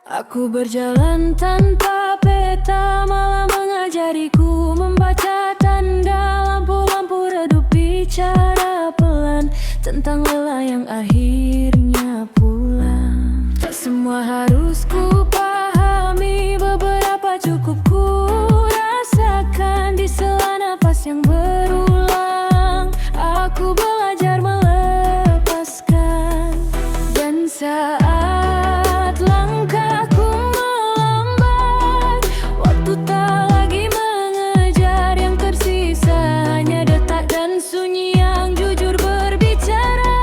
Aku berjalan tanpa peta, malah mengajariku membaca tanda. Lampu-lampu redup bicara pelan tentang lelah yang akhirnya pulang. Tak semua harus ku pahami, beberapa cukup ku rasakan di sela nafas yang berulang. Aku belajar melepaskan, dan saat langkahku melambat, waktu tak lagi mengejar. Yang tersisa hanya detak dan sunyi yang jujur berbicara.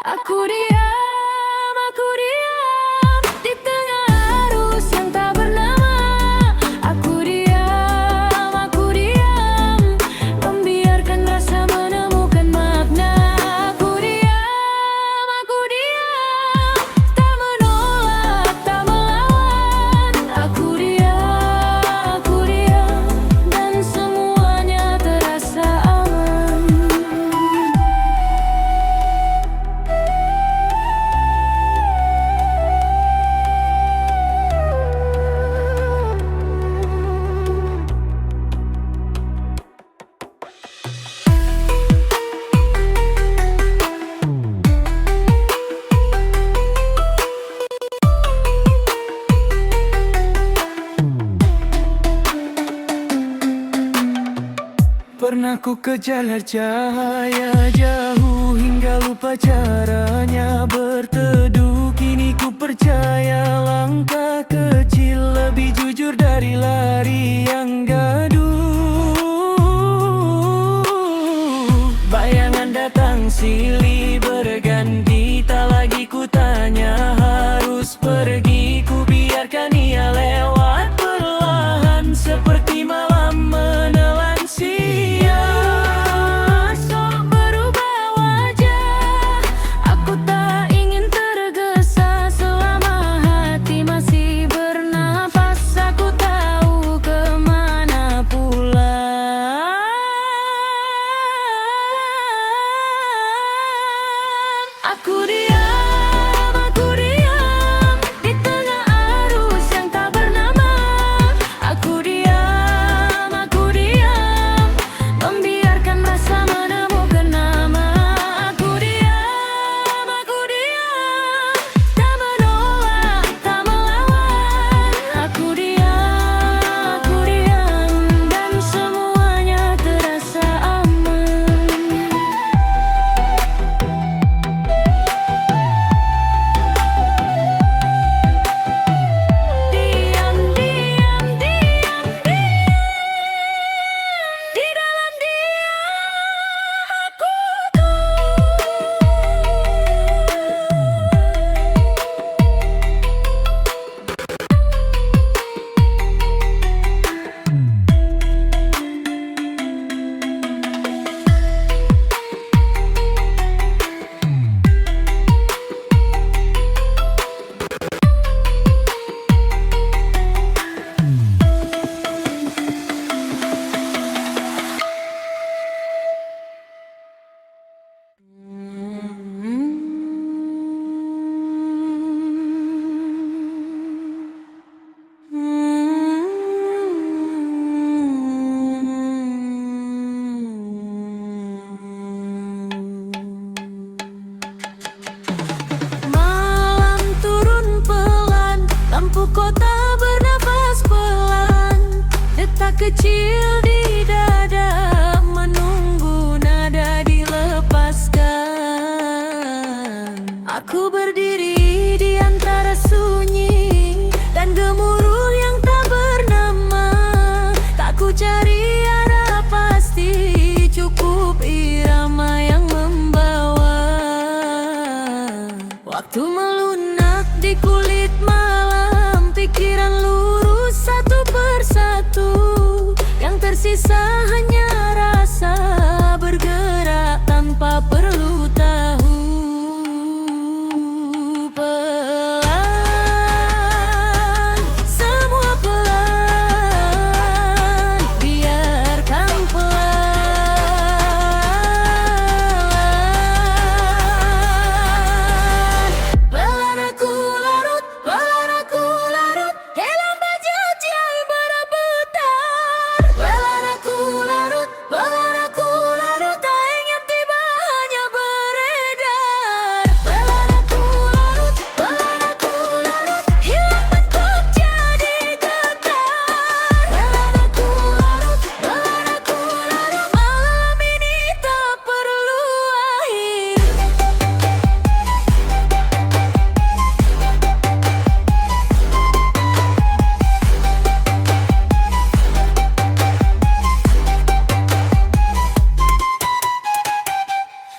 Aku diam di tengah arus yang tak bernama. Aku diam, membiarkan rasa menemukan makna. Aku diam, tak menolak, tak melawan. Aku diam, dan semuanya terasa aman. Pernah ku kejar cahaya jauh hingga lupa caranya berteduh. Kini ku percaya langkah kecil lebih jujur dari lari yang gaduh. Bayangan datang silih berganti, tak lagi ku tanya harus pergi. Ku biarkan ia lewat perlahan seperti malam menelan siang. Sok berubah wajah, aku tak ingin tergesa. Selama hati masih bernapas, aku tahu kemana pulang. Aku diam di tengah arus yang tak bernama. Aku diam, membiarkan rasa menemukan nama. Aku diam, tak menolak, tak melawan. Aku diam, dan semuanya terasa aman. Diam, di dalam diam aku Malam turun pelan, lampu kota bernafas pelan. Detak kecil di dada menunggu nada dilepaskan. Aku berdiri di antara sunyi dan gemuruh yang tak bernama. Tak ku cari arah pasti, cukup irama yang membawa. Waktu melunak di kulit malam, pikiran lurus satu persatu. Yang tersisa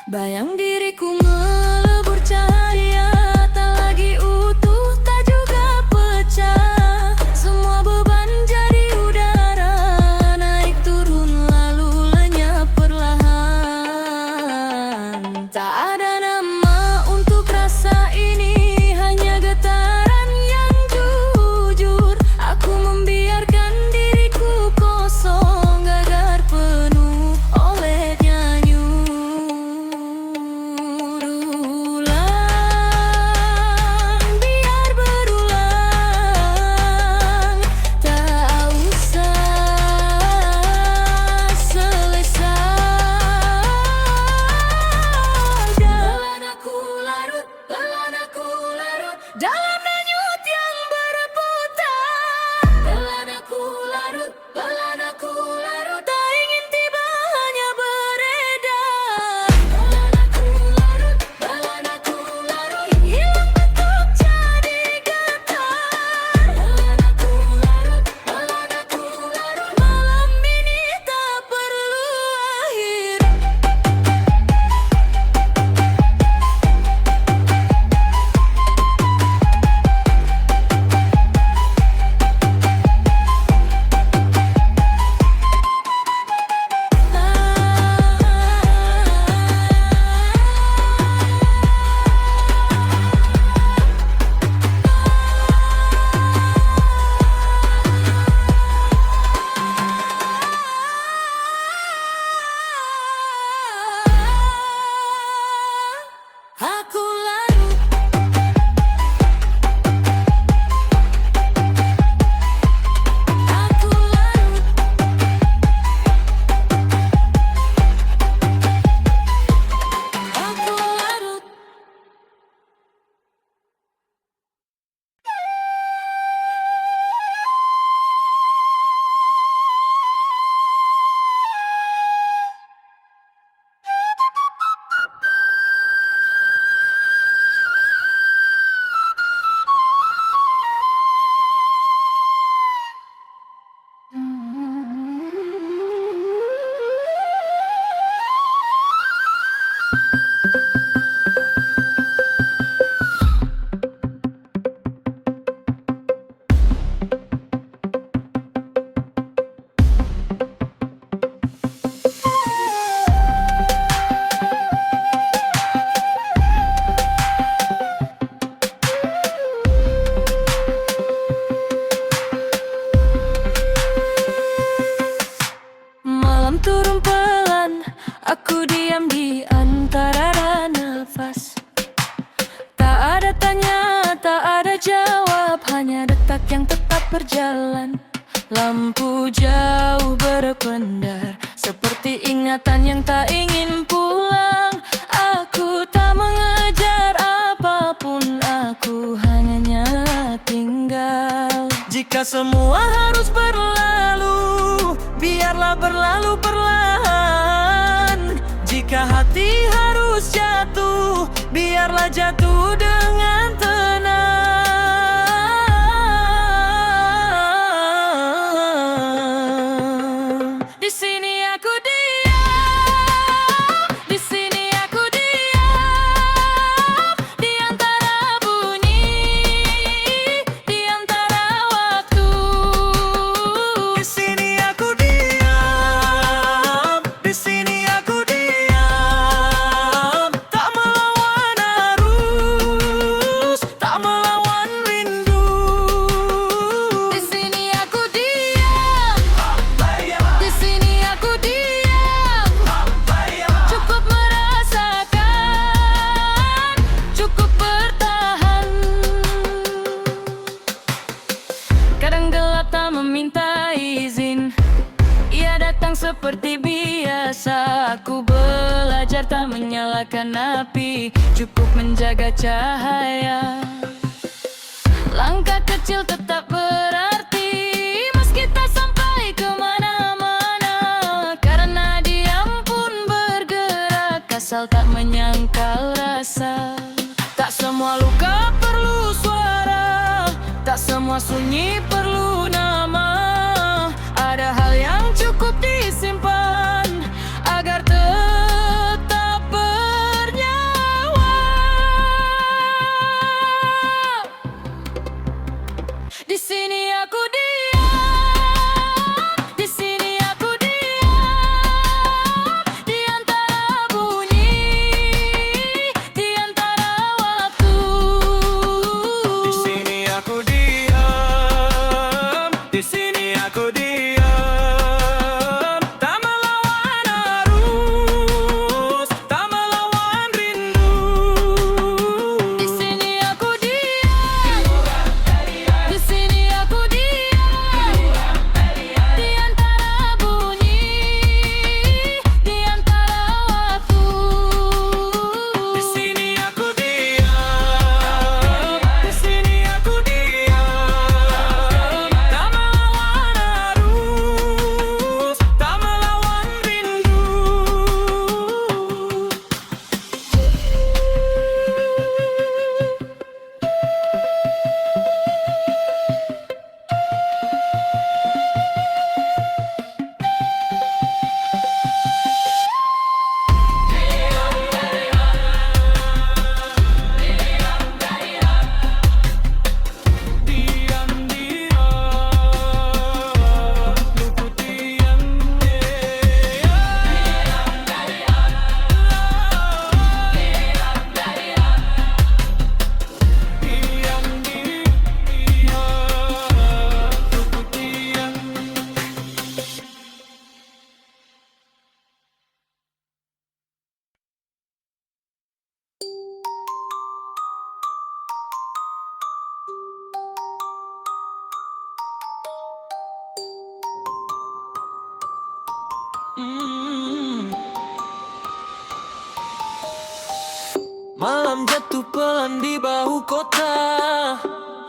Bayang diriku melebur cahaya, tak lagi utuh, tak juga pecah. Semua beban jadi udara, naik turun lalu lenyap perlahan. Tak ada nama untuk rasa ini, hanya getaran yang jujur. Aku membiarkan diriku kosong agar penuh oleh nyanyu. Biar berulang, tak usah selesai. Telan aku larut dalam denyut yang berputar. Telan aku larut, tak ingin tiba hanya beredar. Telan aku larut, hilang bentuk jadi getar. Telan aku larut, malam ini tak perlu akhir. Aku larut, aku larut, aku larut. Malam turun pelan, aku diam di antara nafas. Tak ada tanya, tak ada jawab, hanya detak yang tetap berjalan. Lampu jauh berpendar, seperti ingatan yang tak ingin pulang. Aku tak mengejar apapun, aku hanya tinggal. Jika semua harus berlalu, biarlah berlalu perlahan. Jika hati harus jatuh, biarlah jatuh dengan tenang. Di sini aku diam, di sini aku diam, di antara bunyi, di antara waktu. Di sini aku diam, di sini aku diam, tak melawan arus, tak melawan rindu. Di sini aku diam, di sini aku diam, cukup merasakan, cukup bertahan. Kadang gelap tak meminta izin, ia datang seperti biasa. Aku belajar tak menyalakan api, cukup menjaga cahaya. Langkah kecil tetap berarti, meski tak sampai kemana-mana. Karena diam pun bergerak, asal tak menyangkal rasa. Tak semua luka perlu suara, tak semua sunyi perlu nama. Ada hal yang cukup disimpan agar tetap Malam jatuh pelan di bahu kota.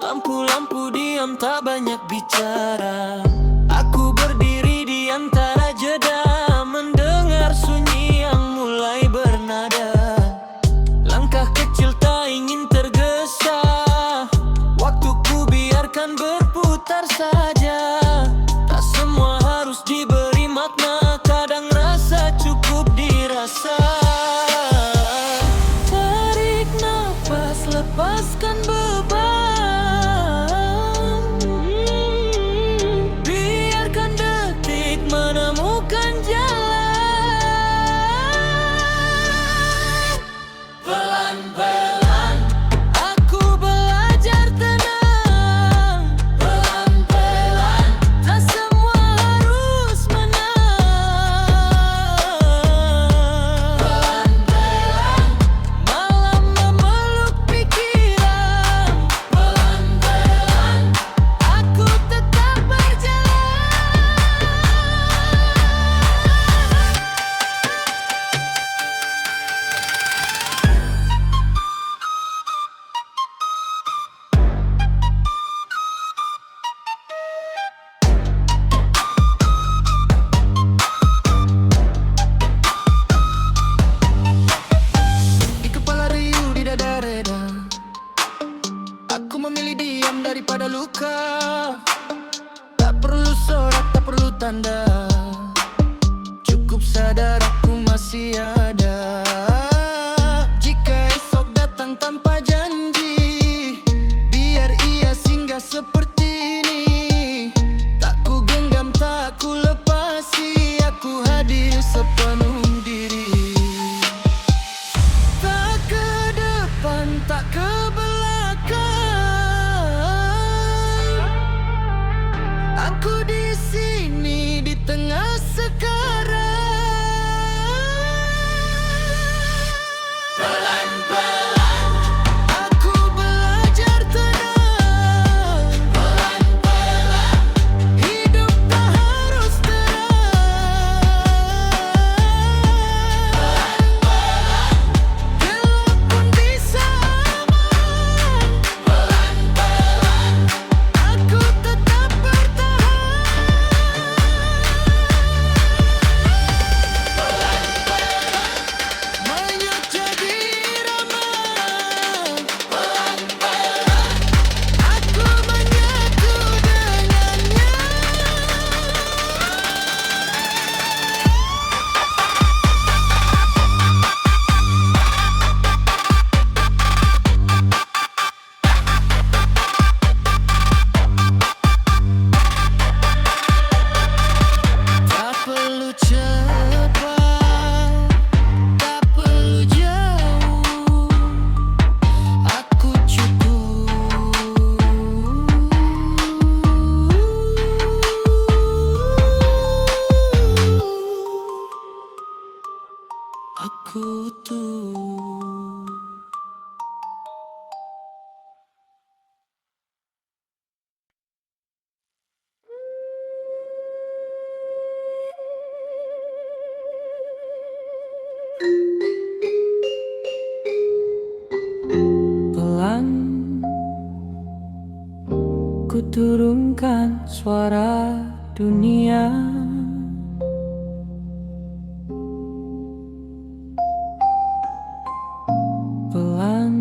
Lampu-lampu diam tak banyak bicara. Aku berdiri di antara jeda, mendengar sunyi yang mulai bernada. Langkah kecil tak ingin tergesa. Waktuku biarkan berputar saja. Tak semua harus diberi makna. Kadang rasa cukup dirasa. Tarik nafas, lepaskan beban. Biarkan detik menemukan jalan. Pelan-pelan aku belajar tenang. Pelan-pelan tak semua harus menang. Pelan-pelan malam memeluk pikiran. Pelan-pelan aku tetap berjalan. Di kepala riuh, di dada reda. Aku memilih diam daripada luka. Tak perlu sorak, tak perlu tanda. Cukup sadar aku masih ada. Jika esok datang tanpa janji, biar ia singgah seperti ini. Tak ku genggam, tak ku lepasi. Aku hadir sepenuh diri. Tak ke depan, tak ke belakang. Aku di sini di tengah sekarang. Pelan-pelan aku belajar tenang. Pelan-pelan hidup tak harus terang. Pelan-pelan gelap pun bisa aman. Pelan-pelan aku tetap bertahan. Pelan-pelan menyatu jadi irama. Pelan-pelan aku menyatu dengannya. Tak perlu cepat, tak perlu jauh. Aku cukup. Aku tuh. Pelan ku turunkan suara dunia. Pelan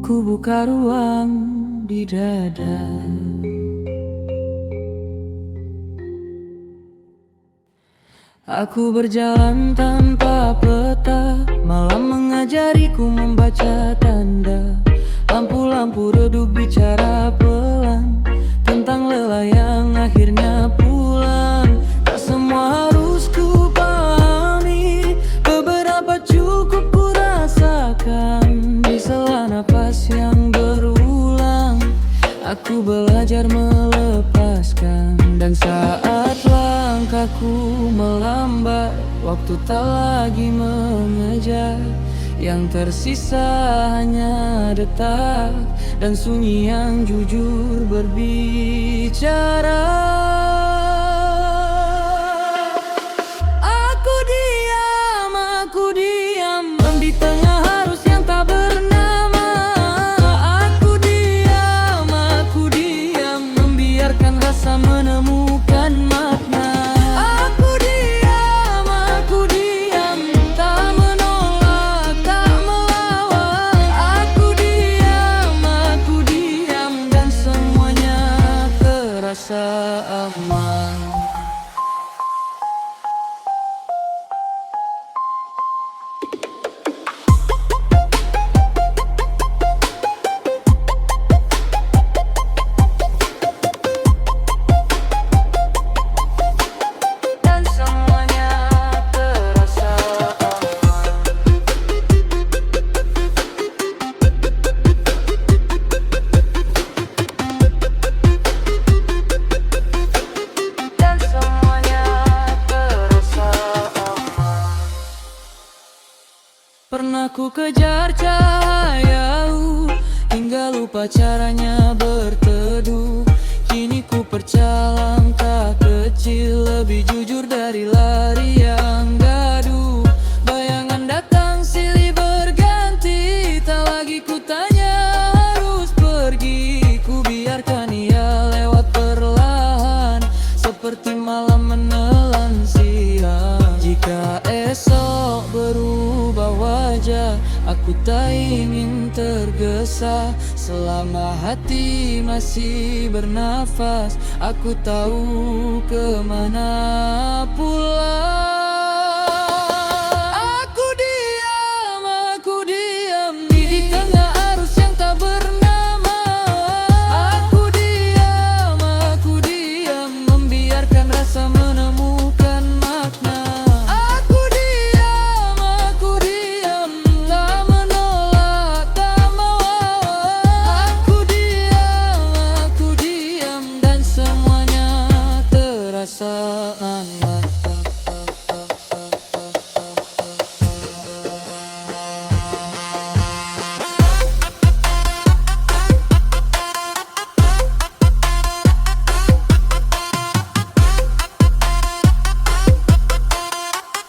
ku buka ruang di dada. Aku berjalan tanpa peta. Malam mengajariku membaca tanda. Lampu-lampu redup bicara pelan tentang lelah yang akhirnya pulang. Tak semua harus ku pahami. Beberapa cukup ku rasakan. Di sela nafas yang berulang, aku belajar melepaskan. Dan saat langkahku melambat, waktu tak lagi mengejar. Yang tersisa hanya detak dan sunyi yang jujur berbicara. Aku diam Pernah ku kejar cahaya hingga lupa caranya berteduh. Kini ku percaya langkah kecil lebih jujur dari lari yang gaduh. Bayangan datang silih berganti, tak lagi ku tanya harus pergi. Ku biarkan ia lewat perlahan seperti malam menelan siang. Jika esok berubah wajah, aku tak ingin tergesa. Selama hati masih bernafas, aku tahu kemana pulang. Aku diam di tengah arus yang tak bernama. Aku diam, membiarkan rasa menemukan makna. Aku diam, tak menolak, tak mau. Aku diam, dan semuanya terasa aman.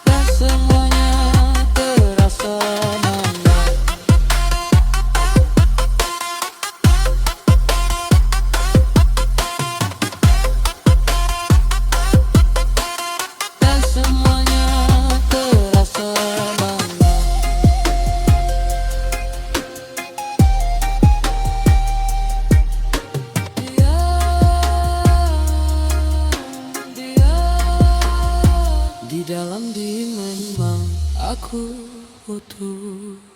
Dan semuanya terasa aman. Dan semuanya terasa aman. Di dalam diri memang aku utuh.